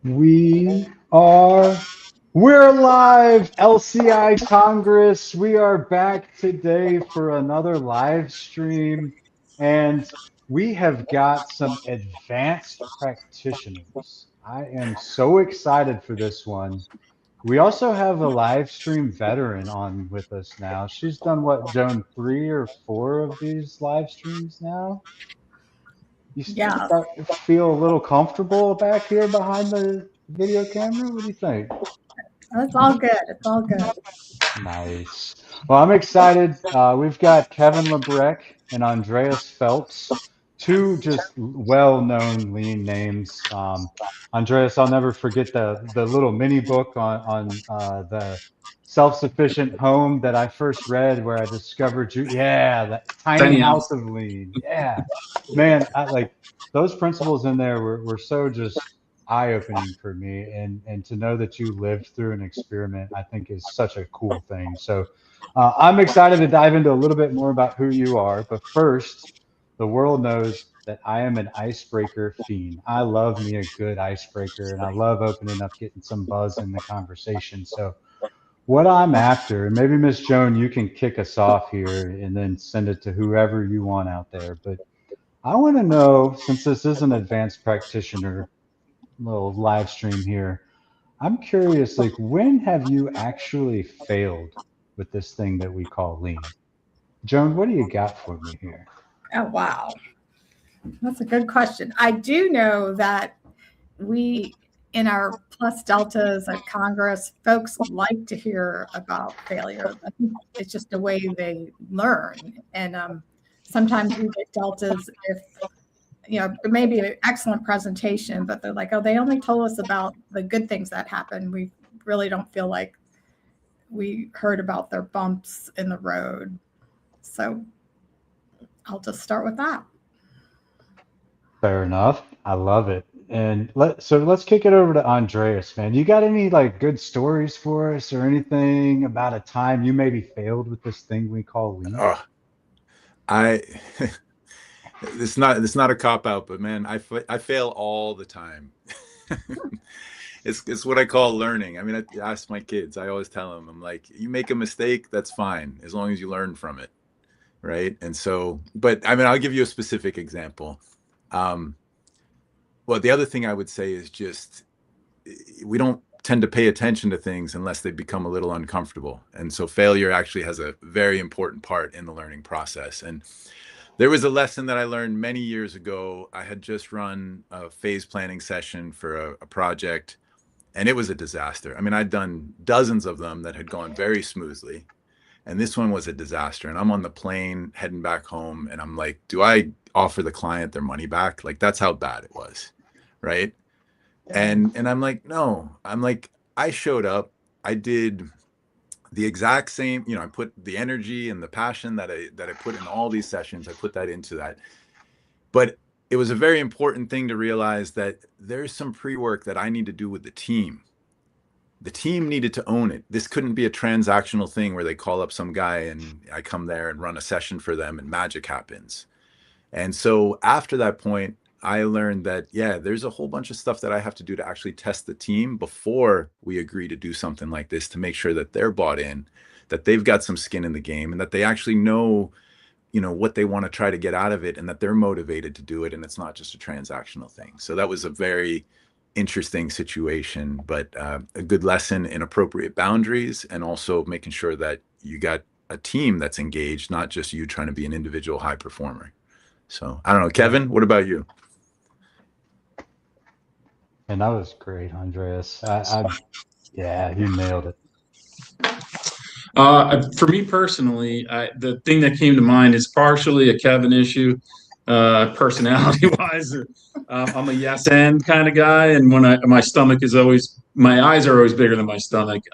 We are we're live, LCI Congress. We are back today for another live stream, and we have got some advanced practitioners. I am so excited for this one. We also have a live stream veteran on with us now. She's done what, Joan, 3 or 4 of these live streams now? You Yeah, start to feel a little comfortable back here behind the video camera? What do you think? it's all good. It's all good. Nice. Well, I'm excited. We've got Kevin Lebrecq and Andreas Phelps, two just well-known lean names. Andreas, I'll never forget the little mini book on the self-sufficient home that I first read, where I discovered you. Yeah, that tiny Tiny house house. of lean. Yeah, man, I like those principles in there were so just eye-opening for me, and to know that you lived through an experiment, I think is such a cool thing. So I'm excited to dive into a little bit more about who you are, but first, the world knows that I am an icebreaker fiend. I love me a good icebreaker, and I love opening up, getting some buzz in the conversation. So what I'm after, and maybe Miss Joan, you can kick us off here and then send it to whoever you want out there, but I want to know, since this is an advanced practitioner little live stream here. I'm curious, like, when have you actually failed with this thing that we call lean? Joan, what do you got for me here? Oh, wow. That's a good question. I do know that we, in our plus deltas at Congress, folks like to hear about failure. I think it's just the way they learn. And sometimes we get deltas if, it may be an excellent presentation, but they're like, oh, they only told us about the good things that happened. We really don't feel like we heard about their bumps in the road. So I'll just start with that. Fair enough. I love it. And let's kick it over to Andreas, man. You got any like good stories for us or anything about a time you maybe failed with this thing we call lean? Oh, I it's not a cop out, but man, I fail all the time. It's what I call learning. I mean, I ask my kids. I always tell them, I'm like, you make a mistake, that's fine, as long as you learn from it, right? And so, but I mean, I'll give you a specific example. Well, the other thing I would say is just we don't tend to pay attention to things unless they become a little uncomfortable. And so failure actually has a very important part in the learning process. And there was a lesson that I learned many years ago. I had just run a phase planning session for a project, and it was a disaster. I mean, I'd done dozens of them that had gone very smoothly, and this one was a disaster. And I'm on the plane heading back home, and I'm like, do I offer the client their money back? Like, that's how bad it was, right? And I'm like, no. I'm like, I showed up, I did the exact same, I put the energy and the passion that I put in all these sessions, I put that into that. But it was a very important thing to realize that there's some pre-work that I need to do with the team. The team needed to own it. This couldn't be a transactional thing where they call up some guy and I come there and run a session for them and magic happens. And so after that point, I learned that, yeah, there's a whole bunch of stuff that I have to do to actually test the team before we agree to do something like this, to make sure that they're bought in, that they've got some skin in the game, and that they actually know, what they want to try to get out of it, and that they're motivated to do it, and it's not just a transactional thing. So that was a very interesting situation, but a good lesson in appropriate boundaries, and also making sure that you got a team that's engaged, not just you trying to be an individual high performer. So I don't know, Kevin, what about you? And that was great, Andreas. Yeah, you nailed it. For me personally, the thing that came to mind is partially a Kevin issue, personality-wise. I'm a yes and kind of guy, and when my stomach is always, my eyes are always bigger than my stomach.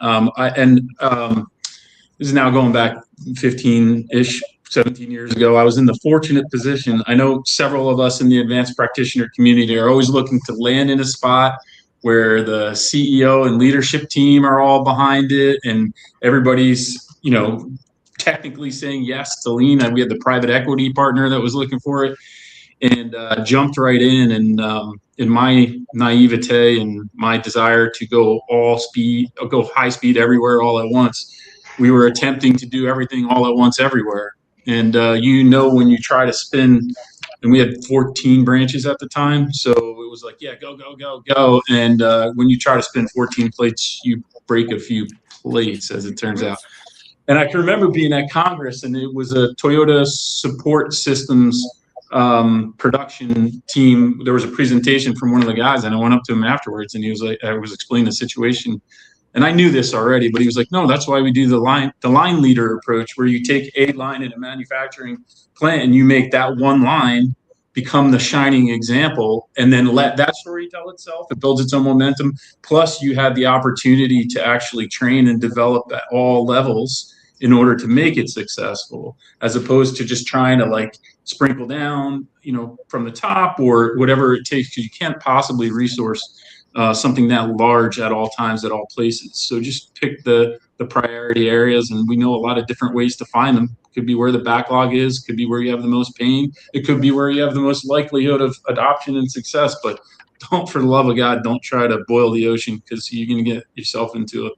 This is now going back 15-ish, 17 years ago. I was in the fortunate position. I know several of us in the advanced practitioner community are always looking to land in a spot where the CEO and leadership team are all behind it, and everybody's, technically saying yes to lean. And we had the private equity partner that was looking for it. and jumped right in. And in my naivete and my desire to go high speed everywhere all at once, we were attempting to do everything all at once everywhere. And when you try to spin, and we had 14 branches at the time, so it was like, yeah, go, go, go, go. And when you try to spin 14 plates, you break a few plates, as it turns out. And I can remember being at Congress, and it was a Toyota support systems production team. There was a presentation from one of the guys, and I went up to him afterwards, and he was like, I was explaining the situation. And I knew this already, but he was like, no, that's why we do the line leader approach, where you take a line in a manufacturing plant and you make that one line become the shining example, and then let that story tell itself. It builds its own momentum. Plus, you had the opportunity to actually train and develop at all levels in order to make it successful, as opposed to just trying to like sprinkle down, from the top or whatever it takes, because you can't possibly resource something that large at all times, at all places. So just pick the priority areas, and we know a lot of different ways to find them. Could be where the backlog is, could be where you have the most pain, it could be where you have the most likelihood of adoption and success. But don't, for the love of God, don't try to boil the ocean, because you're going to get yourself into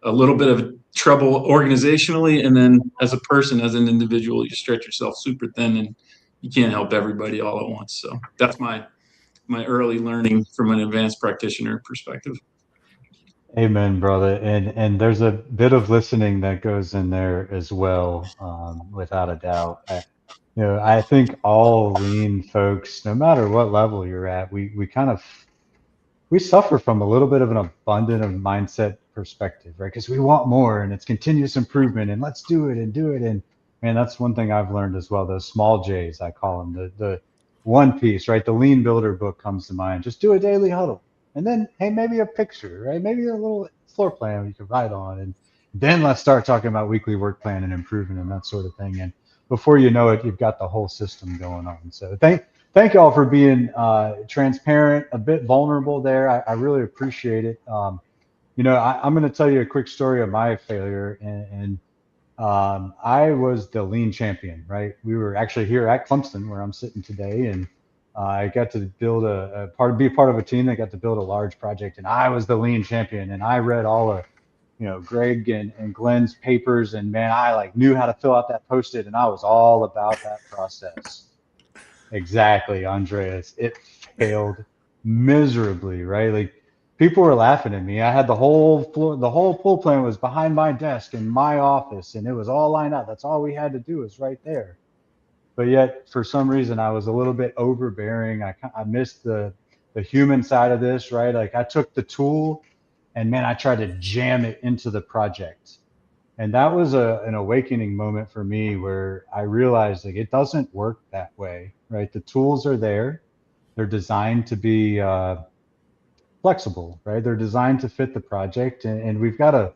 a little bit of trouble organizationally, and then as a person, as an individual, you stretch yourself super thin, and you can't help everybody all at once. So that's my early learning from an advanced practitioner perspective. Amen, brother. And there's a bit of listening that goes in there as well, without a doubt. I think all lean folks, no matter what level you're at, we suffer from a little bit of an abundant of mindset perspective, right? Because we want more, and it's continuous improvement, and let's do it and do it. And man, that's one thing I've learned as well. Those small J's, I call them, the one piece, right? The Lean Builder book comes to mind. Just do a daily huddle. And then, hey, maybe a picture, right? Maybe a little floor plan you can write on. And then let's start talking about weekly work plan and improvement and that sort of thing. And before you know it, you've got the whole system going on. So thank you all for being transparent, a bit vulnerable there. I really appreciate it. I'm going to tell you a quick story of my failure. And I was the lean champion, right? We were actually here at Clemson, where I'm sitting today, and I got to build be part of a team that got to build a large project, and I was the lean champion. And I read all of, Greg and Glenn's papers, and man, I knew how to fill out that Post-it, and I was all about that process. Exactly, Andreas. It failed miserably, right? People were laughing at me. I had the whole pull plan was behind my desk in my office, and it was all lined out. That's all we had to do is right there. But yet, for some reason, I was a little bit overbearing. I missed the human side of this, right? I took the tool, and man, I tried to jam it into the project. And that was an awakening moment for me, where I realized it doesn't work that way, right? The tools are there. They're designed to be flexible, right? They're designed to fit the project, and we've got to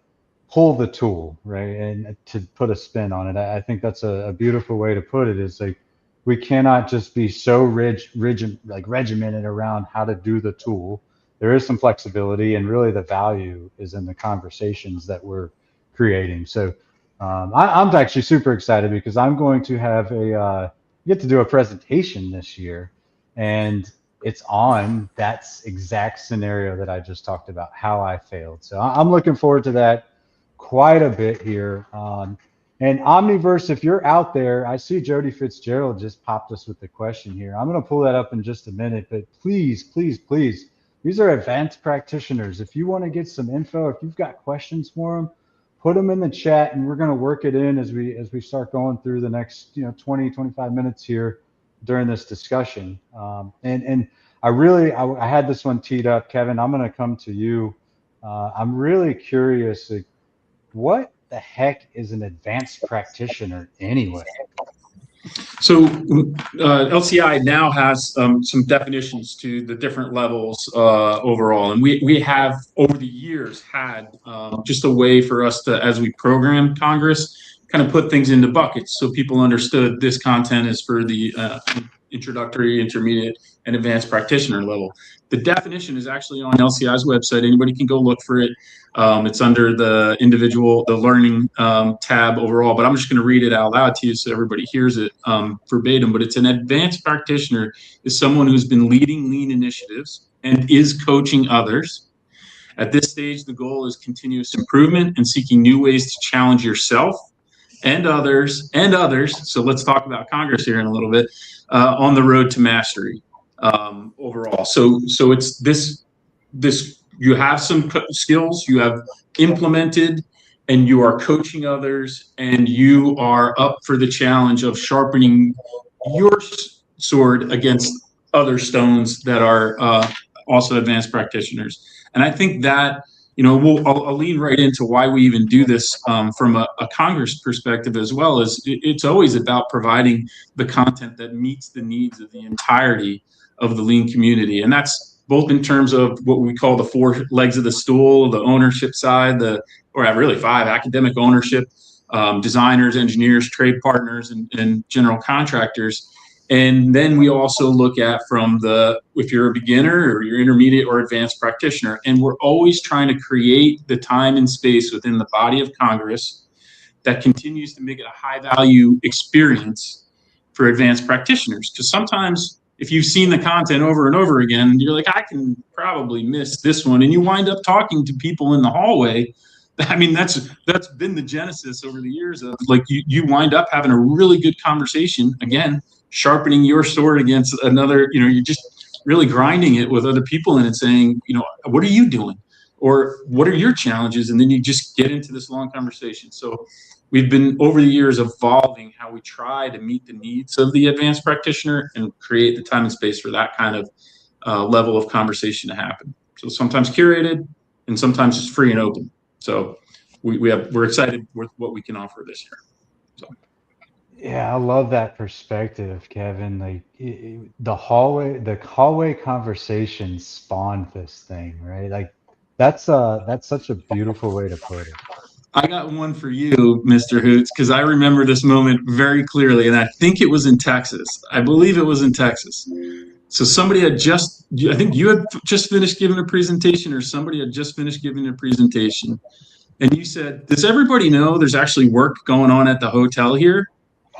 pull the tool, right? And to put a spin on it. I think that's a beautiful way to put it, is we cannot just be so regimented around how to do the tool. There is some flexibility, and really the value is in the conversations that we're creating. So I'm actually super excited, because I'm going to have get to do a presentation this year, and it's on that exact scenario that I just talked about, how I failed. So I'm looking forward to that quite a bit here. And Omniverse, if you're out there, I see Jody Fitzgerald just popped us with the question here. I'm going to pull that up in just a minute, but please, please, please, these are advanced practitioners. If you want to get some info, if you've got questions for them, put them in the chat, and we're going to work it in as we start going through the next 20, 25 minutes here during this discussion. And I had this one teed up. Kevin, I'm going to come to you. I'm really curious, what the heck is an advanced practitioner anyway? So LCI now has some definitions to the different levels overall. And we have, over the years, had just a way for us to, as we program Congress, kind of put things into buckets, so people understood this content is for the introductory, intermediate, and advanced practitioner level. The definition is actually on LCI's website. Anybody can go look for it. It's under the learning tab overall, but I'm just going to read it out loud to you so everybody hears it verbatim. But it's an advanced practitioner is someone who's been leading lean initiatives and is coaching others. At this stage, the goal is continuous improvement and seeking new ways to challenge yourself and others. So let's talk about Congress here in a little bit on the road to mastery overall. So it's this you have some skills you have implemented, and you are coaching others, and you are up for the challenge of sharpening your sword against other stones that are also advanced practitioners. And I think that, I'll lean right into why we even do this from a Congress perspective as well. Is it's always about providing the content that meets the needs of the entirety of the lean community. And that's both in terms of what we call the four legs of the stool, the ownership side, or really five: academic ownership, designers, engineers, trade partners, and general contractors. And then we also look at if you're a beginner or you're intermediate or advanced practitioner. And we're always trying to create the time and space within the body of Congress that continues to make it a high value experience for advanced practitioners. Because sometimes if you've seen the content over and over again, you're like, I can probably miss this one. And you wind up talking to people in the hallway. I mean, that's been the genesis over the years of, like, you wind up having a really good conversation, again, sharpening your sword against another. You're just really grinding it with other people and saying, what are you doing? Or what are your challenges? And then you just get into this long conversation. So we've been, over the years, evolving how we try to meet the needs of the advanced practitioner and create the time and space for that kind of level of conversation to happen. So sometimes curated and sometimes just free and open. So we're excited with what we can offer this year. So. Yeah, I love that perspective, Kevin. Like the hallway conversation spawned this thing, right? Like that's such a beautiful way to put it. I got one for you, Mr. Hoots, because I remember this moment very clearly, and I think it was in Texas. I believe it was in Texas. So somebody I think you had just finished giving a presentation, or somebody had just finished giving a presentation. And you said, does everybody know there's actually work going on at the hotel here?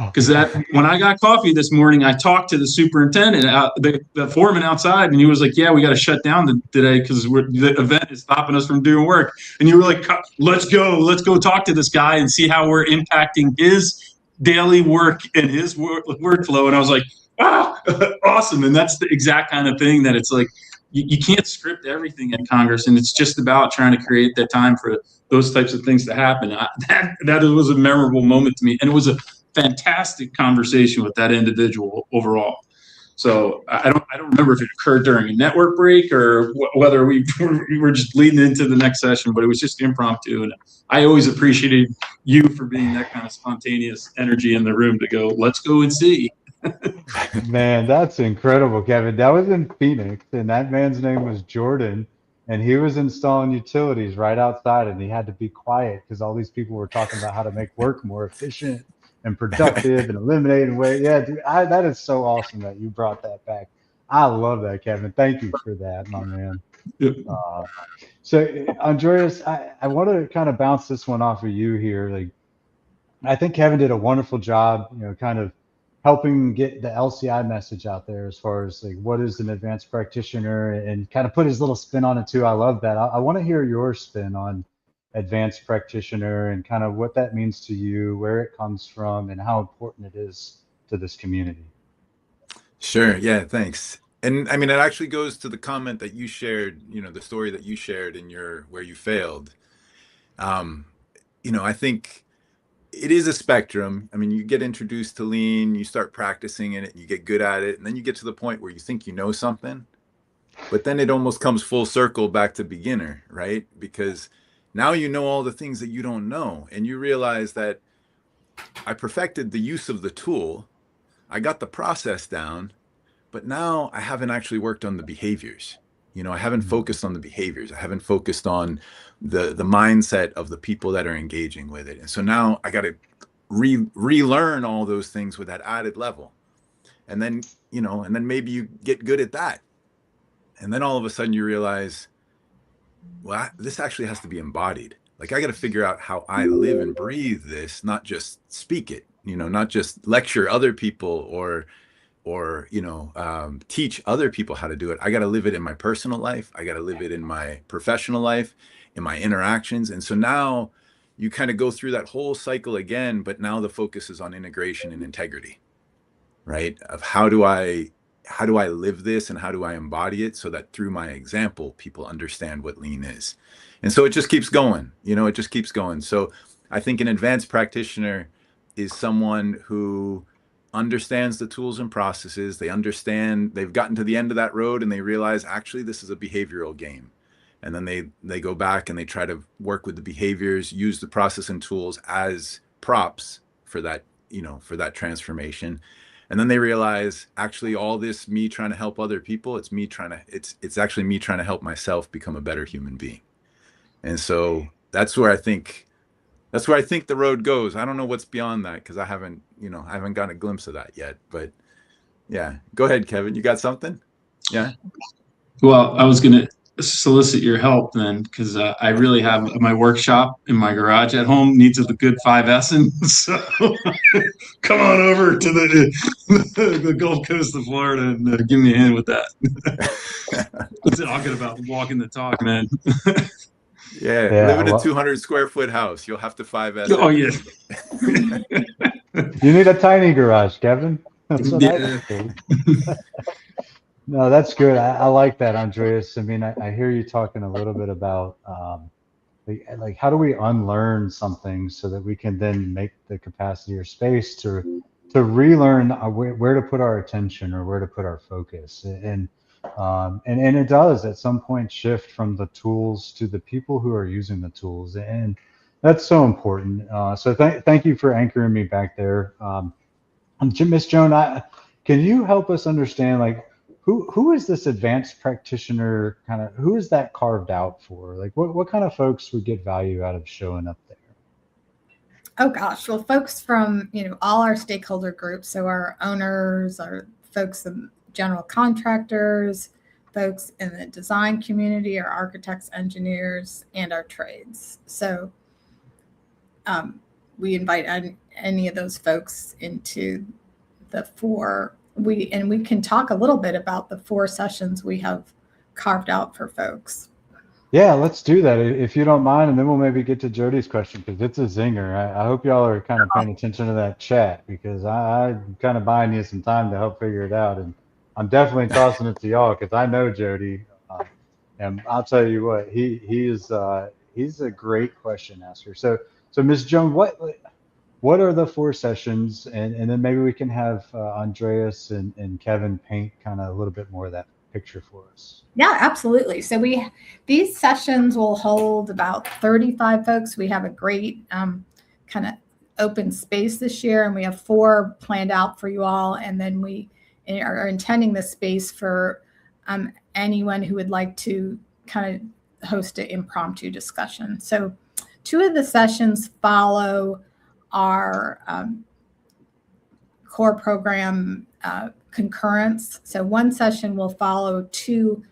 Because when I got coffee this morning, I talked to the superintendent, the foreman outside, and he was like, yeah, we got to shut down today because the event is stopping us from doing work. And you were like, let's go talk to this guy and see how we're impacting his daily work and his workflow. And I was like, wow, awesome. And that's the exact kind of thing that it's like, you can't script everything at Congress, and it's just about trying to create that time for those types of things to happen. That was a memorable moment to me, and it was a fantastic conversation with that individual overall. So I don't remember if it occurred during a network break or whether we were just leading into the next session, but it was just impromptu. And I always appreciated you for being that kind of spontaneous energy in the room to go, let's go and see. Man, that's incredible, Kevin. That was in Phoenix, and that man's name was Jordan, and he was installing utilities right outside, and he had to be quiet because all these people were talking about how to make work more efficient and productive and eliminating waste. Yeah, dude, that is so awesome that you brought that back. I love that, Kevin. Thank you for that, my man. Yep. So, Andreas, I want to kind of bounce this one off of you here. Like, I think Kevin did a wonderful job, kind of helping get the LCI message out there as far as like what is an advanced practitioner, and kind of put his little spin on it too. I love that. I want to hear your spin on advanced practitioner and kind of what that means to you, where it comes from, and how important it is to this community. Sure. Yeah, thanks. And I mean, it actually goes to the comment that you shared, the story that you shared in where you failed. I think it is a spectrum. I mean, you get introduced to lean, you start practicing in it, you get good at it, and then you get to the point where you think you know something, but then it almost comes full circle back to beginner, right? Because now you know all the things that you don't know, and you realize that I perfected the use of the tool, I got the process down, but now I haven't actually worked on the behaviors. I haven't focused on the behaviors. I haven't focused on the mindset of the people that are engaging with it. And so now I got to relearn all those things with that added level. And then, and then maybe you get good at that. And then all of a sudden you realize, well, this actually has to be embodied. Like I got to figure out how I live and breathe this, not just speak it, not just lecture other people or teach other people how to do it. I got to live it in my personal life. I got to live it in my professional life, in my interactions. And so now you kind of go through that whole cycle again, but now the focus is on integration and integrity, right? Of how do I live this and how do I embody it so that through my example, people understand what lean is. And so it just keeps going, it just keeps going. So I think an advanced practitioner is someone who understands the tools and processes. They've gotten to the end of that road and they realize actually this is a behavioral game. And then they go back and they try to work with the behaviors, use the process and tools as props for that, for that transformation. And then they realize actually all this me trying to help other people, it's actually me trying to help myself become a better human being. And so that's where I think the road goes. I don't know what's beyond that because I haven't gotten a glimpse of that yet. But yeah, go ahead, Kevin. You got something? Yeah. Well, I was going to solicit your help then, because I really have my workshop in my garage at home needs a good 5S, so come on over to the Gulf Coast of Florida and give me a hand with that. Talking about walking the talk, man. Yeah, live in a 200 square foot house. You'll have to 5S. Oh yeah. You need a tiny garage, Kevin. That's what I think. No, that's good. I like that, Andreas. I mean, I hear you talking a little bit about like how do we unlearn something so that we can then make the capacity or space to relearn where to put our attention or where to put our focus. And it does at some point shift from the tools to the people who are using the tools, and that's so important. So thank you for anchoring me back there. Miss Joan, can you help us understand, like, who is this advanced practitioner who is that carved out for? Like what kind of folks would get value out of showing up there? Oh gosh, well, folks from, all our stakeholder groups. So our owners, our folks, general contractors, folks in the design community, our architects, engineers, and our trades. So we invite any of those folks into the four. We can talk a little bit about the 4 sessions we have carved out for folks. Yeah, let's do that if you don't mind, and then we'll maybe get to Jody's question because it's a zinger. I hope y'all are kind of paying attention to that chat because I'm kind of buying you some time to help figure it out, and I'm definitely tossing it to y'all because I know Jody, and I'll tell you what, he's a great question asker. So Ms. Joan, what are the 4 sessions, and then maybe we can have Andreas and Kevin paint kind of a little bit more of that picture for us. Yeah, absolutely. So these sessions will hold about 35 folks. We have a great kind of open space this year, and we have 4 planned out for you all. And then we are intending the space for anyone who would like to kind of host an impromptu discussion. So 2 of the sessions follow our core program concurrence. So 1 session will follow 2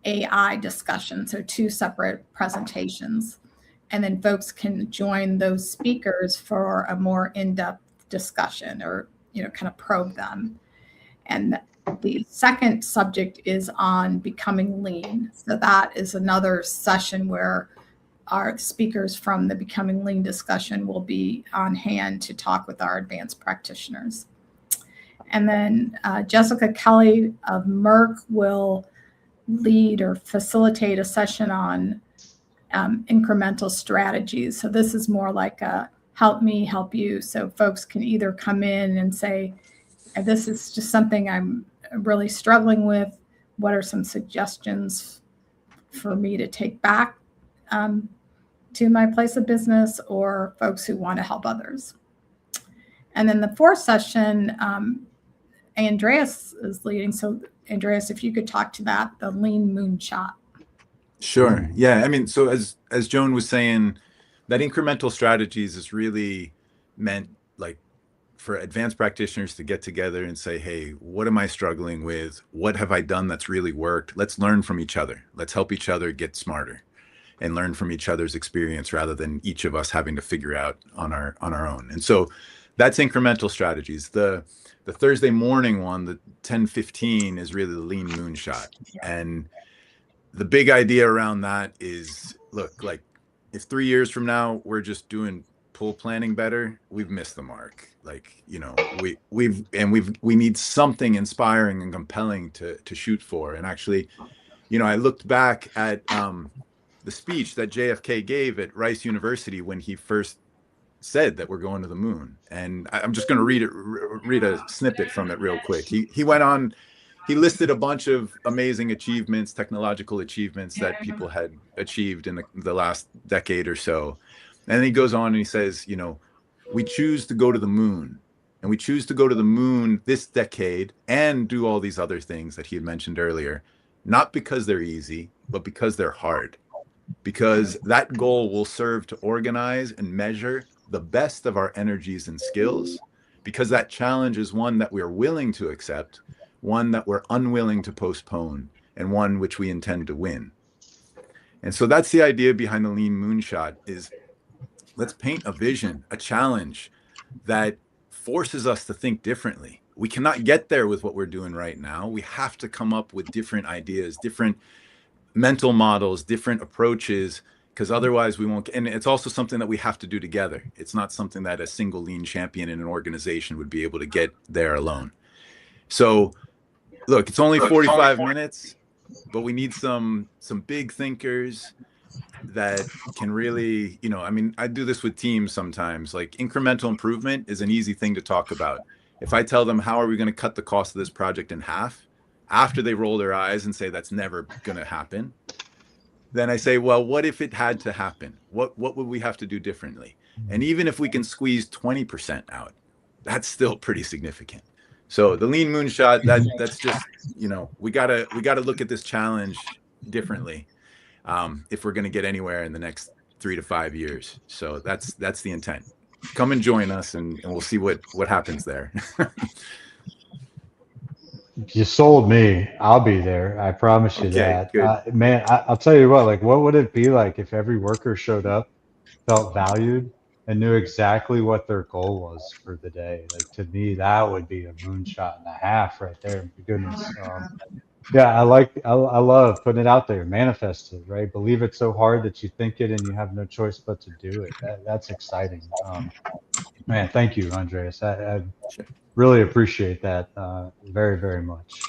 AI discussions, so 2 separate presentations. And then folks can join those speakers for a more in-depth discussion or, kind of probe them. And the second subject is on becoming lean. So that is another session where our speakers from the Becoming Lean discussion will be on hand to talk with our advanced practitioners. And then Jessica Kelly of Merck will lead or facilitate a session on incremental strategies. So this is more like a help me, help you. So folks can either come in and say, this is just something I'm really struggling with. What are some suggestions for me to take back to my place of business, or folks who want to help others? And then the 4th session, Andreas is leading. So Andreas, if you could talk to that, the lean moonshot. Sure. Yeah. I mean, so as Joan was saying, that incremental strategies is really meant like for advanced practitioners to get together and say, hey, what am I struggling with? What have I done that's really worked? Let's learn from each other. Let's help each other get smarter and learn from each other's experience rather than each of us having to figure out on our own. And so that's incremental strategies. The Thursday morning one, the 10:15, is really the lean moonshot. And the big idea around that is, look, like if 3 years from now we're just doing pull planning better, we've missed the mark. Like, you know, we need something inspiring and compelling to shoot for. And actually, you know, I looked back at the speech that JFK gave at Rice University when he first said that we're going to the moon. And I'm just going to read a snippet from it real quick. He went on, he listed a bunch of amazing achievements, technological achievements that people had achieved in the last decade or so. And then he goes on and he says, you know, we choose to go to the moon, and we choose to go to the moon this decade and do all these other things that he had mentioned earlier, not because they're easy, but because they're hard. Because that goal will serve to organize and measure the best of our energies and skills, because that challenge is one that we're willing to accept, one that we're unwilling to postpone, and one which we intend to win. And so that's the idea behind the lean moonshot, is let's paint a vision, a challenge that forces us to think differently. We cannot get there with what we're doing right now. We have to come up with different ideas, different mental models, different approaches, because otherwise we won't. And it's also something that we have to do together. It's not something that a single lean champion in an organization would be able to get there alone. So look, it's only 45 minutes, but we need some big thinkers that can really, you know, I mean, I do this with teams sometimes. Like, incremental improvement is an easy thing to talk about. If I tell them, how are we going to cut the cost of this project in half, after they roll their eyes and say that's never going to happen, then I say, well, what if it had to happen? What would we have to do differently? And even if we can squeeze 20% out, that's still pretty significant. So the lean moonshot, that's just, you know, we gotta look at this challenge differently if we're going to get anywhere in the next 3 to 5 years. So that's the intent. Come and join us, and we'll see what happens there. You sold me. I'll be there. I promise you that. Man, I'll tell you what, like, what would it be like if every worker showed up, felt valued, and knew exactly what their goal was for the day? Like, to me, that would be a moonshot and a half right there. For goodness. Yeah, I love putting it out there, manifest it, right? Believe it so hard that you think it and you have no choice but to do it. That's exciting. Man, thank you, Andreas. I really appreciate that very, very much.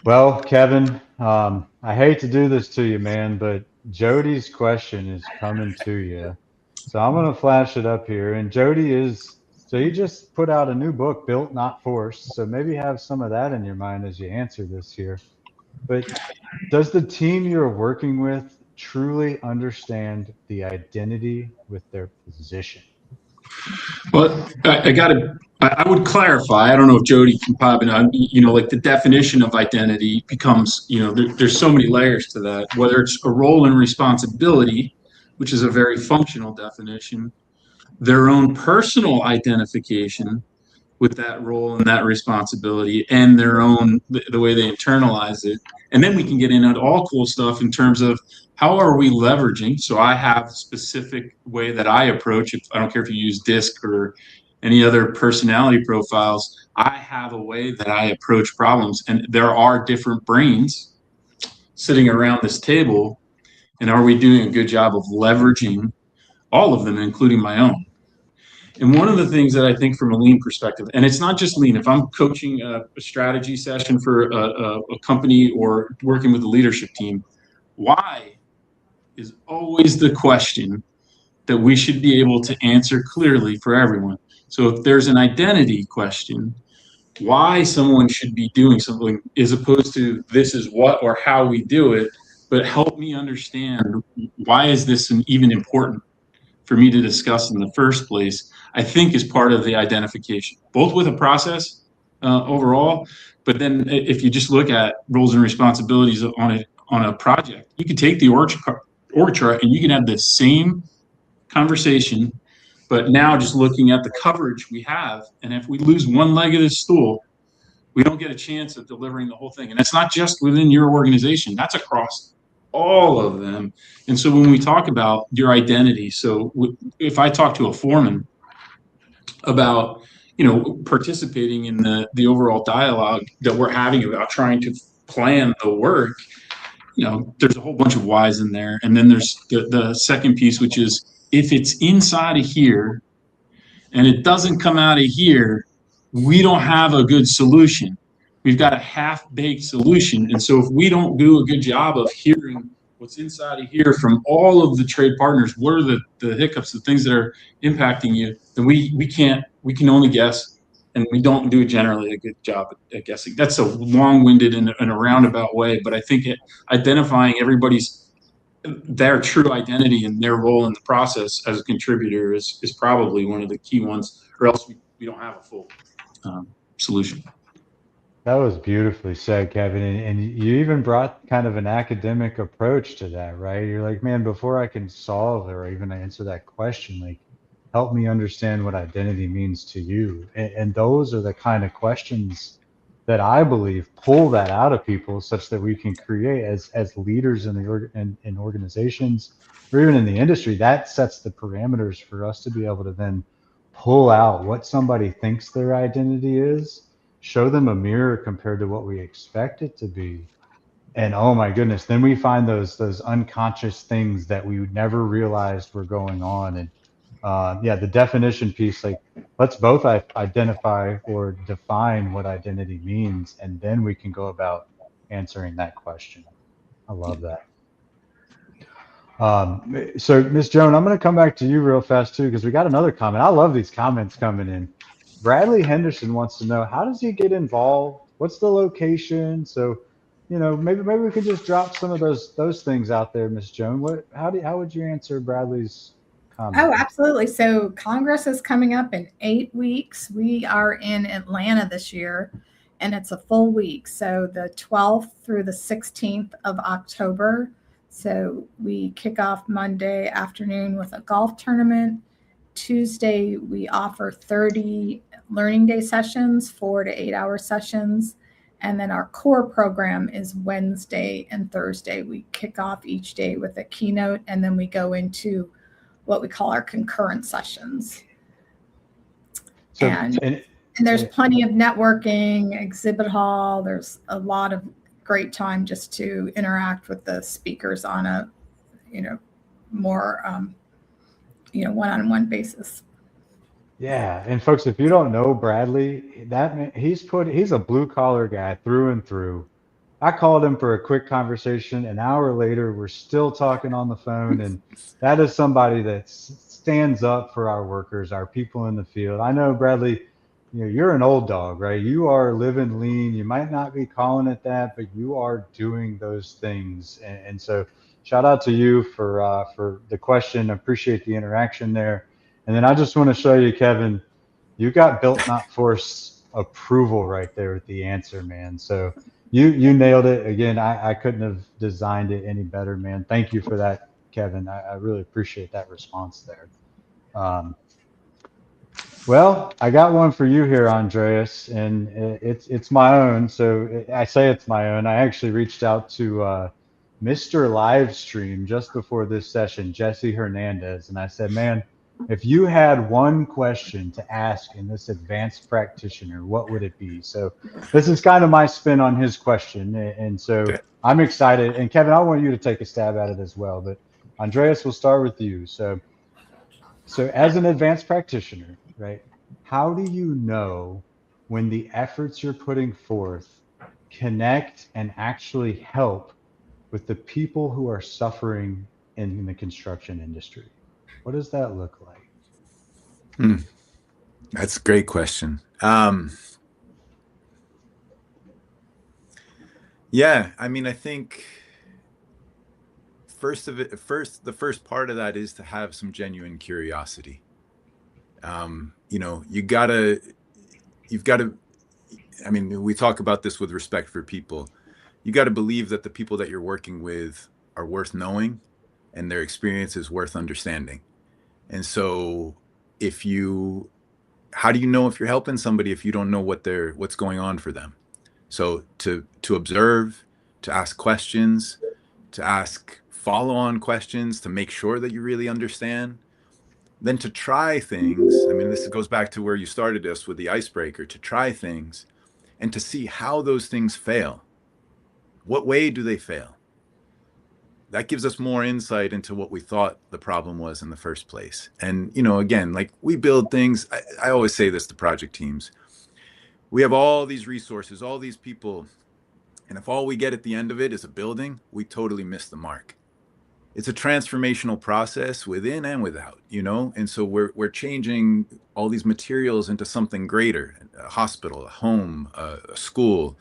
Well, Kevin, I hate to do this to you, man, but Jody's question is coming to you. So I'm going to flash it up here. And Jody so you just put out a new book, Built Not Forced. So maybe have some of that in your mind as you answer this here. But does the team you're working with truly understand the identity with their position? Well, I would clarify. I don't know if Jody can pop in on, you know, like the definition of identity becomes, you know, there's so many layers to that, whether it's a role and responsibility, which is a very functional definition, their own personal identification with that role and that responsibility, and their own, the way they internalize it. And then we can get into all cool stuff in terms of how are we leveraging. So I have a specific way that I approach it. I don't care if you use DISC or any other personality profiles. I have a way that I approach problems, and there are different brains sitting around this table. And are we doing a good job of leveraging all of them, including my own? And one of the things that I think from a lean perspective, and it's not just lean, if I'm coaching a strategy session for a company or working with a leadership team, why is always the question that we should be able to answer clearly for everyone. So if there's an identity question, why someone should be doing something, as opposed to this is what or how we do it, but help me understand why is this even important for me to discuss in the first place, I think is part of the identification, both with a process overall, but then if you just look at roles and responsibilities on a project, you can take the org chart and you can have the same conversation But now just looking at the coverage we have, and if we lose one leg of this stool, we don't get a chance of delivering the whole thing. And it's not just within your organization, that's across all of them. And so when we talk about your identity, so if I talk to a foreman about, participating in the overall dialogue that we're having about trying to plan the work, there's a whole bunch of whys in there. And then there's the second piece, which is if it's inside of here and it doesn't come out of here, we don't have a good solution. We've got a half-baked solution. And so if we don't do a good job of hearing what's inside of here from all of the trade partners, what are the hiccups, the things that are impacting you, then we can only guess, and we don't do generally a good job at guessing. That's a long-winded and a roundabout way, but I think identifying their true identity and their role in the process as a contributor is probably one of the key ones, or else we don't have a full solution. That was beautifully said, Kevin. And you even brought kind of an academic approach to that, right? You're like, man, before I can solve or even answer that question, like, help me understand what identity means to you. And those are the kind of questions that I believe pull that out of people, such that we can create as leaders in in organizations or even in the industry. That sets the parameters for us to be able to then pull out what somebody thinks their identity is, show them a mirror compared to what we expect it to be. And oh my goodness, then we find those unconscious things that we never realized were going on. And the definition piece, like, let's both identify or define what identity means, and then we can go about answering that question. I love that. So Miss Joan, I'm going to come back to you real fast too, because we got another comment. I love these comments coming in. Bradley Henderson wants to know, how does he get involved? What's the location? So, maybe we could just drop some of those things out there, Miss Joan. How would you answer Bradley's comment? Oh, absolutely. So Congress is coming up in 8 weeks. We are in Atlanta this year, and it's a full week. So the 12th through the 16th of October. So we kick off Monday afternoon with a golf tournament. Tuesday, we offer 30 learning day sessions, 4 to 8 hour sessions. And then our core program is Wednesday and Thursday. We kick off each day with a keynote, and then we go into what we call our concurrent sessions. So, and there's plenty of networking, exhibit hall. There's a lot of great time just to interact with the speakers on a, more, one-on-one basis. Yeah, and folks, if you don't know Bradley, he's a blue collar guy through and through. I called him for a quick conversation. An hour later, we're still talking on the phone, and that is somebody that stands up for our workers, our people in the field. I know, Bradley, you're an old dog, right? You are living lean. You might not be calling it that, but you are doing those things. And so shout out to you for the question. I appreciate the interaction there. And then I just want to show you, Kevin, you got built, not force approval right there with the answer, man. So you nailed it. Again, I couldn't have designed it any better, man. Thank you for that, Kevin. I really appreciate that response there. Well, I got one for you here, Andreas, and it's my own. So I say it's my own. I actually reached out to Mr. Livestream just before this session, Jesse Hernandez, and I said, man, if you had one question to ask in this advanced practitioner, what would it be? So this is kind of my spin on his question, and so I'm excited. And Kevin, I want you to take a stab at it as well. But Andreas, we'll start with you. So as an advanced practitioner, right, how do you know when the efforts you're putting forth connect and actually help with the people who are suffering in the construction industry? What does that look like? That's a great question. Yeah, I mean, I think the first part of that is to have some genuine curiosity. You've got to, I mean, we talk about this with respect for people. You got to believe that the people that you're working with are worth knowing and their experience is worth understanding. And so how do you know if you're helping somebody if you don't know what's going on for them? So to observe, to ask questions, to ask follow-on questions, to make sure that you really understand, then to try things. I mean, this goes back to where you started us with the icebreaker, to try things and to see how those things fail. What way do they fail? That gives us more insight into what we thought the problem was in the first place. And, again, like we build things, I always say this to project teams. We have all these resources, all these people, and if all we get at the end of it is a building, we totally miss the mark. It's a transformational process within and without, and so we're changing all these materials into something greater, a hospital, a home, a school.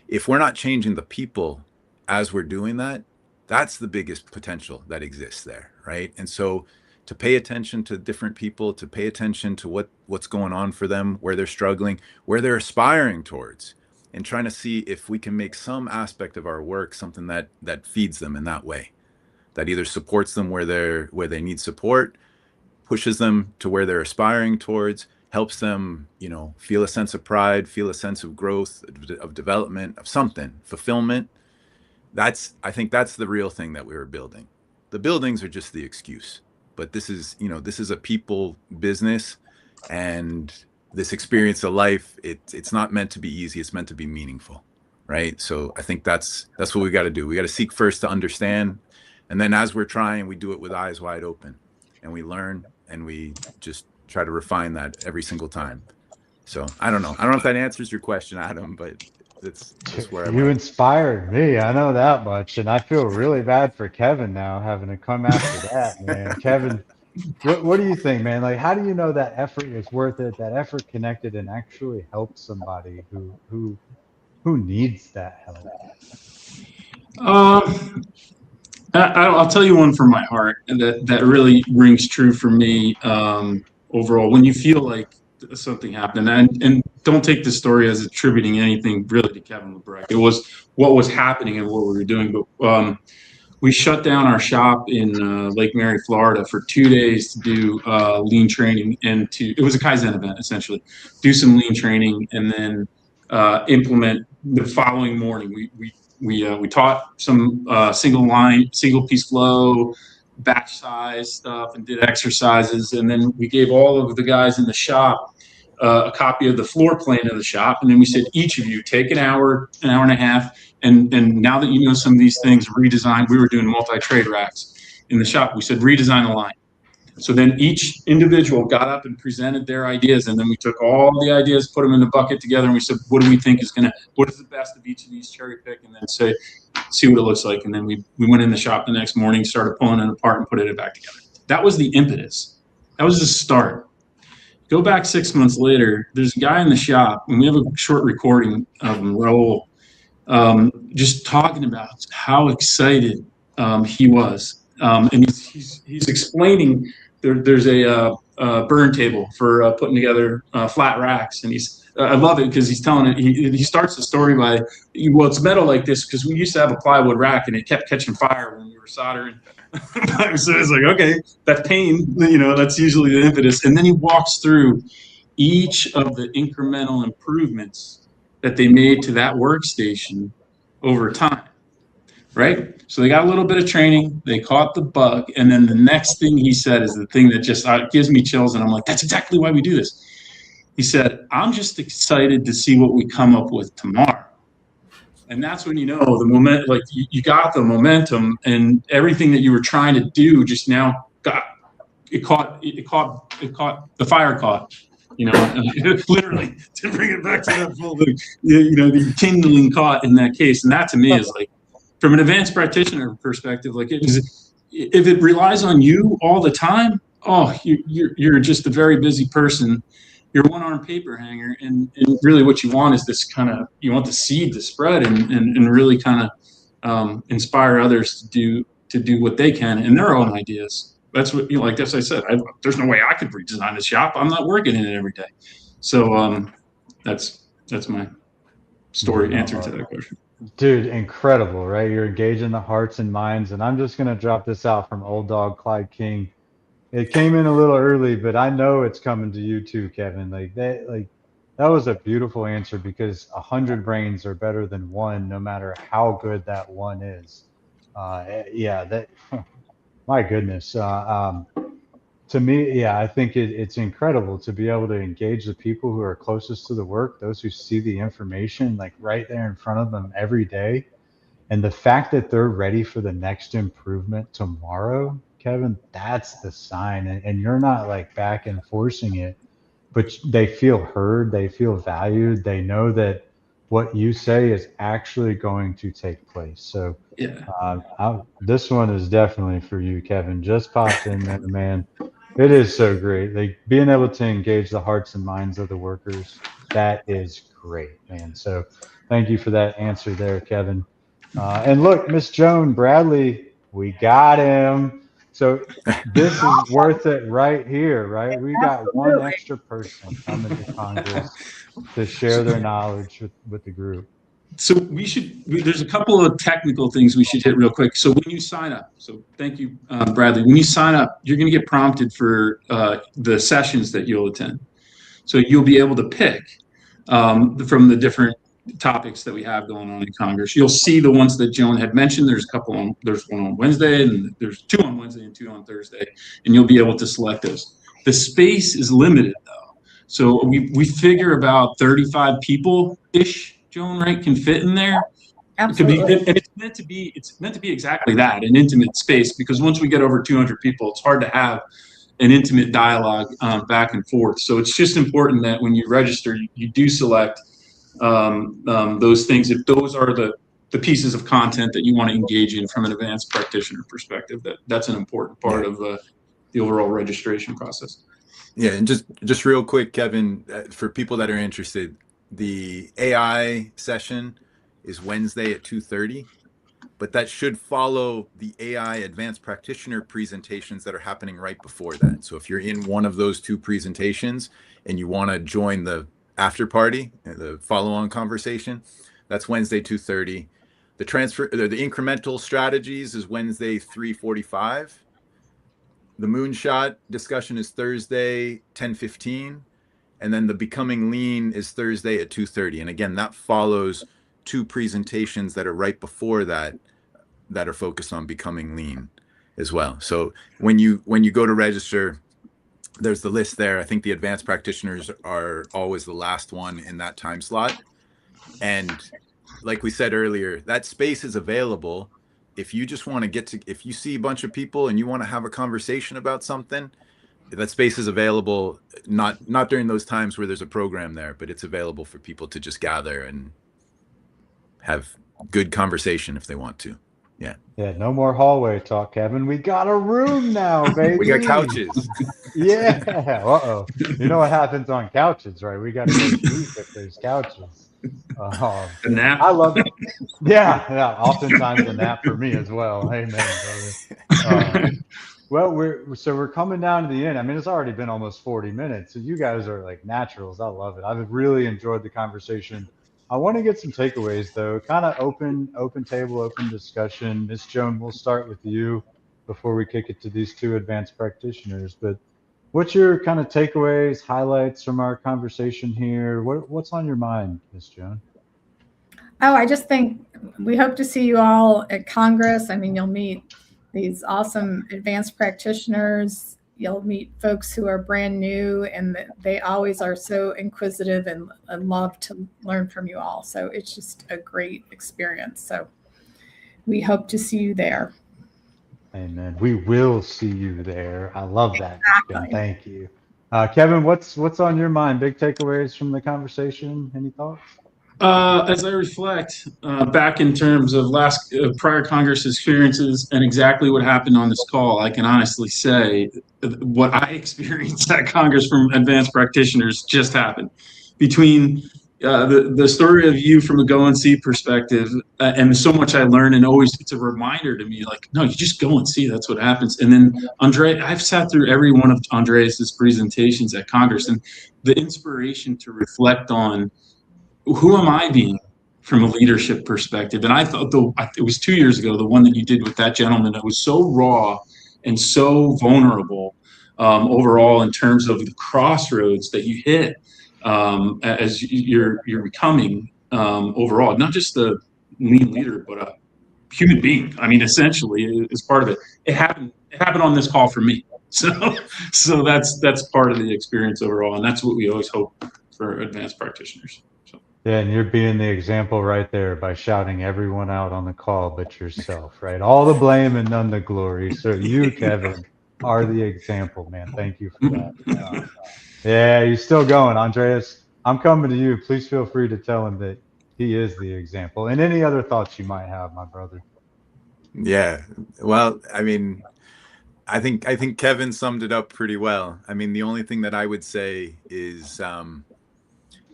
If we're not changing the people as we're doing that, that's the biggest potential that exists there, right? And so to pay attention to different people, to pay attention to what's going on for them, where they're struggling, where they're aspiring towards, and trying to see if we can make some aspect of our work something that feeds them in that way, that either supports them where they need support, pushes them to where they're aspiring towards, helps them, feel a sense of pride, feel a sense of growth, of development, of something, fulfillment. I think that's the real thing that we were building. The buildings are just the excuse, but this is a people business, and this experience of life, it's not meant to be easy. It's meant to be meaningful, right? So I think that's what we got to do. We got to seek first to understand, and then as we're trying, we do it with eyes wide open, and we learn, and we just try to refine that every single time. So I don't know if that answers your question, Adam, but that's where you inspired me. I know that much, and I feel really bad for Kevin now having to come after that, man. Kevin, what do you think, man? Like, how do you know that effort is worth it? That effort connected and actually helped somebody who needs that help? I'll tell you one from my heart that really rings true for me. Overall, when you feel like something happened, and don't take this story as attributing anything really to Kevin LeBrecq. It was what was happening and what we were doing. But we shut down our shop in Lake Mary, Florida, for 2 days to do lean training, and it was a Kaizen event essentially. Do some lean training, and then implement the following morning. We taught some single piece flow, batch size stuff, and did exercises. And then we gave all of the guys in the shop a copy of the floor plan of the shop. And then we said, each of you take an hour and a half. And now that you know some of these things, redesign. We were doing multi-trade racks in the shop. We said, redesign the line. So then each individual got up and presented their ideas, and then we took all the ideas, put them in the bucket together, and we said, what do we think what is the best of each of these, cherry pick, and then see what it looks like. And then we went in the shop the next morning, started pulling it apart and putting it back together. That was the impetus. That was the start. Go back 6 months later, there's a guy in the shop, and we have a short recording of him, Raul, just talking about how excited he was. And he's explaining there's a burn table for putting together flat racks, and I love it because he's telling it. He starts the story by, well, it's metal like this because we used to have a plywood rack and it kept catching fire when we were soldering. So it's like, okay, that pain, that's usually the impetus. And then he walks through each of the incremental improvements that they made to that workstation over time. Right? So they got a little bit of training, they caught the bug, and then the next thing he said is the thing that just gives me chills, and I'm like, that's exactly why we do this. He said, I'm just excited to see what we come up with tomorrow. And that's when the moment, like you got the momentum, and everything that you were trying to do just now the fire caught. Literally, to bring it back to that full thing, the kindling caught in that case. And that to me is like, from an advanced practitioner perspective, like if it relies on you all the time, you're just a very busy person. You're a one-armed paper hanger, and really what you want is this you want the seed to spread and really kind of inspire others to do what they can in their own ideas. That's what, like as I said, there's no way I could redesign the shop. I'm not working in it every day. So that's my story answer to that question. Dude, incredible, right? You're engaging the hearts and minds. And I'm just going to drop this out from old dog Clyde King. it came in a little early, but I know it's coming to you too, Kevin. That was a beautiful answer because 100 brains are better than one, no matter how good that one is. Yeah, that my goodness. To me, yeah, I think it's incredible to be able to engage the people who are closest to the work, those who see the information like right there in front of them every day. And the fact that they're ready for the next improvement tomorrow, Kevin, that's the sign. And you're not like back and forcing it, but they feel heard, they feel valued, they know that what you say is actually going to take place. So Yeah. this one is definitely for you, Kevin. Just popped in there, man. It is so great. Like being able to engage the hearts and minds of the workers, that is great, man. So thank you for that answer there, Kevin. And look, Miss Joan Bradley, we got him. So this is worth it right here, right? We got one Absolutely. extra person coming to Congress to share their knowledge with the group. So there's a couple of technical things we should hit real quick. So when you sign up, so thank you, Bradley. When you sign up, you're going to get prompted for the sessions that you'll attend. So you'll be able to pick from the different topics that we have going on in Congress. You'll see the ones that Joan had mentioned. There's one on Wednesday, and there's 2 on Wednesday and 2 on Thursday, and you'll be able to select those. The space is limited though. So we figure about 35 people-ish, Joan, right, can fit in there. Absolutely. And it's meant to be exactly that, an intimate space, because once we get over 200 people, it's hard to have an intimate dialogue back and forth. So it's just important that when you register, you do select those things. If those are the pieces of content that you want to engage in from an advanced practitioner perspective, that's an important part of the overall registration process. Yeah, and just real quick, Kevin, for people that are interested, the AI session is Wednesday at 2:30, but that should follow the AI advanced practitioner presentations that are happening right before that. So if you're in one of those 2 presentations and you want to join the after party, the follow-on conversation, that's Wednesday 2:30. The incremental strategies is Wednesday 3:45. The moonshot discussion is Thursday 10:15. And then the becoming lean is Thursday at 2:30. And again, that follows 2 presentations that are right before that are focused on becoming lean as well. So when you go to register, there's the list there. I think the advanced practitioners are always the last one in that time slot. And like we said earlier, that space is available. If you just want to if you see a bunch of people and you want to have a conversation about something, that space is available, not during those times where there's a program there, but it's available for people to just gather and have good conversation if they want to. Yeah. Yeah, no more hallway talk, Kevin. We got a room now, baby. We got couches. Yeah. Uh-oh. You know what happens on couches, right? We got to go eat if there's couches. A nap. I love it. Yeah. Oftentimes a nap for me as well. Amen, brother. Well, we're coming down to the end. I mean, it's already been almost 40 minutes. So you guys are like naturals. I love it. I've really enjoyed the conversation. I want to get some takeaways though. Kind of open table, open discussion. Miss Joan, we'll start with you before we kick it to these 2 advanced practitioners. But what's your kind of takeaways, highlights from our conversation here? What's on your mind, Miss Joan? Oh, I just think we hope to see you all at Congress. I mean, you'll meet these awesome advanced practitioners. You'll meet folks who are brand new, and they always are so inquisitive and love to learn from you all. So it's just a great experience. So we hope to see you there. Amen. We will see you there. I love that. Exactly. Thank you. Kevin, what's on your mind? Big takeaways from the conversation? Any thoughts? As I reflect back in terms of prior Congress experiences and exactly what happened on this call, I can honestly say what I experienced at Congress from advanced practitioners just happened. Between the story of you from a go and see perspective, and so much I learned, and always it's a reminder to me, like, no, you just go and see, that's what happens. And then Andre, I've sat through every one of Andreas's presentations at Congress, and the inspiration to reflect on who am I being from a leadership perspective. And I thought it was 2 years ago, the one that you did with that gentleman that was so raw and so vulnerable. overall in terms of the crossroads that you hit as you're becoming overall, not just the lean leader, but a human being. I mean, essentially, is part of it. It happened on this call for me. So that's part of the experience overall, and that's what we always hope for advanced practitioners. So. Yeah, and you're being the example right there by shouting everyone out on the call but yourself, right? All the blame and none the glory. So you, Kevin, are the example, man. Thank you for that. Yeah, he's still going, Andreas. I'm coming to you. Please feel free to tell him that he is the example. And any other thoughts you might have, my brother. Yeah. Well, I mean, I think Kevin summed it up pretty well. I mean, the only thing that I would say is,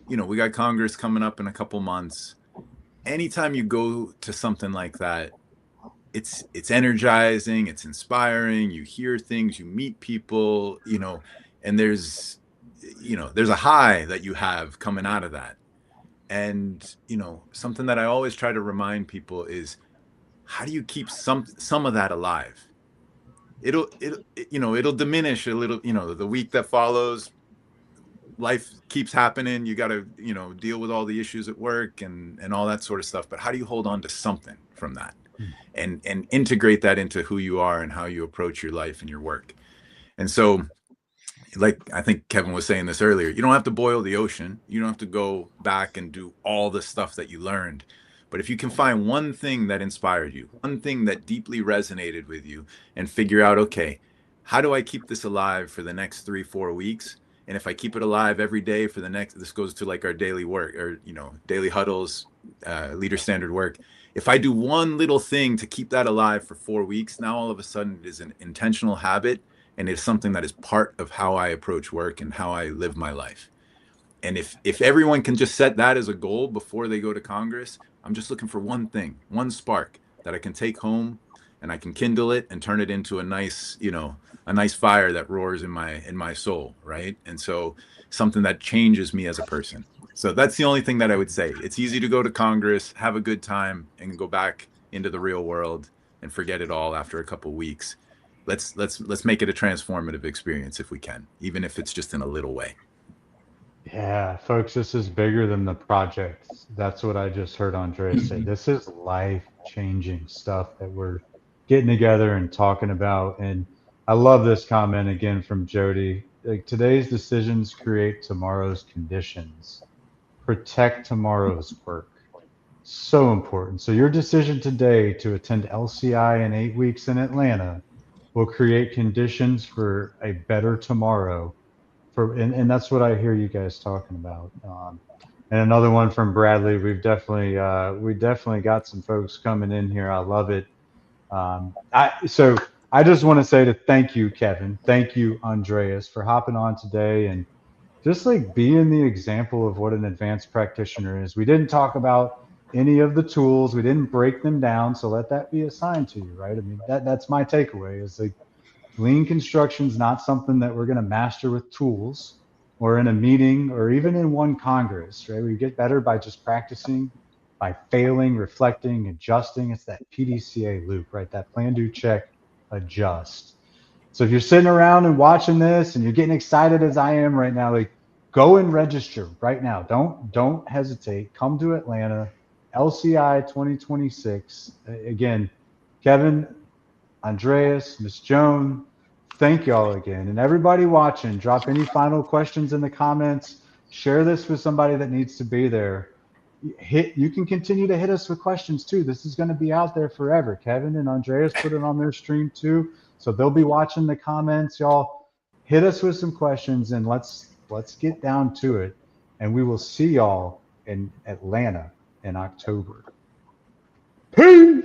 we got Congress coming up in a couple months. Anytime you go to something like that, it's energizing, it's inspiring. You hear things, you meet people, and there's a high that you have coming out of that. And, something that I always try to remind people is, how do you keep some of that alive? It'll diminish a little, the week that follows, life keeps happening. You got to, deal with all the issues at work and all that sort of stuff. But how do you hold on to something from that and integrate that into who you are and how you approach your life and your work? And so, like I think Kevin was saying this earlier, you don't have to boil the ocean. You don't have to go back and do all the stuff that you learned. But if you can find one thing that inspired you, one thing that deeply resonated with you, and figure out, okay, how do I keep this alive for the next 3-4 weeks? And if I keep it alive every day for the next, this goes to like our daily work or, daily huddles, leader standard work. If I do one little thing to keep that alive for 4 weeks, now all of a sudden it is an intentional habit. And it's something that is part of how I approach work and how I live my life. And if everyone can just set that as a goal before they go to Congress, I'm just looking for one thing, one spark that I can take home and I can kindle it and turn it into a nice fire that roars in my soul, right? And so something that changes me as a person. So that's the only thing that I would say. It's easy to go to Congress, have a good time, and go back into the real world and forget it all after a couple weeks. Let's make it a transformative experience if we can, even if it's just in a little way. Yeah, folks, this is bigger than the project. That's what I just heard Andreas say. This is life-changing stuff that we're getting together and talking about. And I love this comment again from Jody. Like, today's decisions create tomorrow's conditions. Protect tomorrow's work. So important. So your decision today to attend LCI in 8 weeks in Atlanta will create conditions for a better tomorrow. And that's what I hear you guys talking about. And another one from Bradley. We definitely got some folks coming in here. I love it. So I just want to say to thank you, Kevin. Thank you, Andreas, for hopping on today and just like being the example of what an advanced practitioner is. We didn't talk about any of the tools. We didn't break them down. So let that be a sign to you, right? I mean, that's my takeaway is like, lean construction is not something that we're going to master with tools or in a meeting or even in one Congress, right? We get better by just practicing, by failing, reflecting, adjusting. It's that PDCA loop, right? That plan, do, check, adjust. So if you're sitting around and watching this and you're getting excited as I am right now, like go and register right now. Don't hesitate. Come to Atlanta, LCI 2026. Again, Kevin, Andreas, Miss Joan, thank y'all again. And everybody watching, drop any final questions in the comments. Share this with somebody that needs to be there. You can continue to hit us with questions too. This is going to be out there forever. Kevin and Andreas put it on their stream too. So they'll be watching the comments. Y'all hit us with some questions and let's get down to it. And we will see y'all in Atlanta in October. Peace.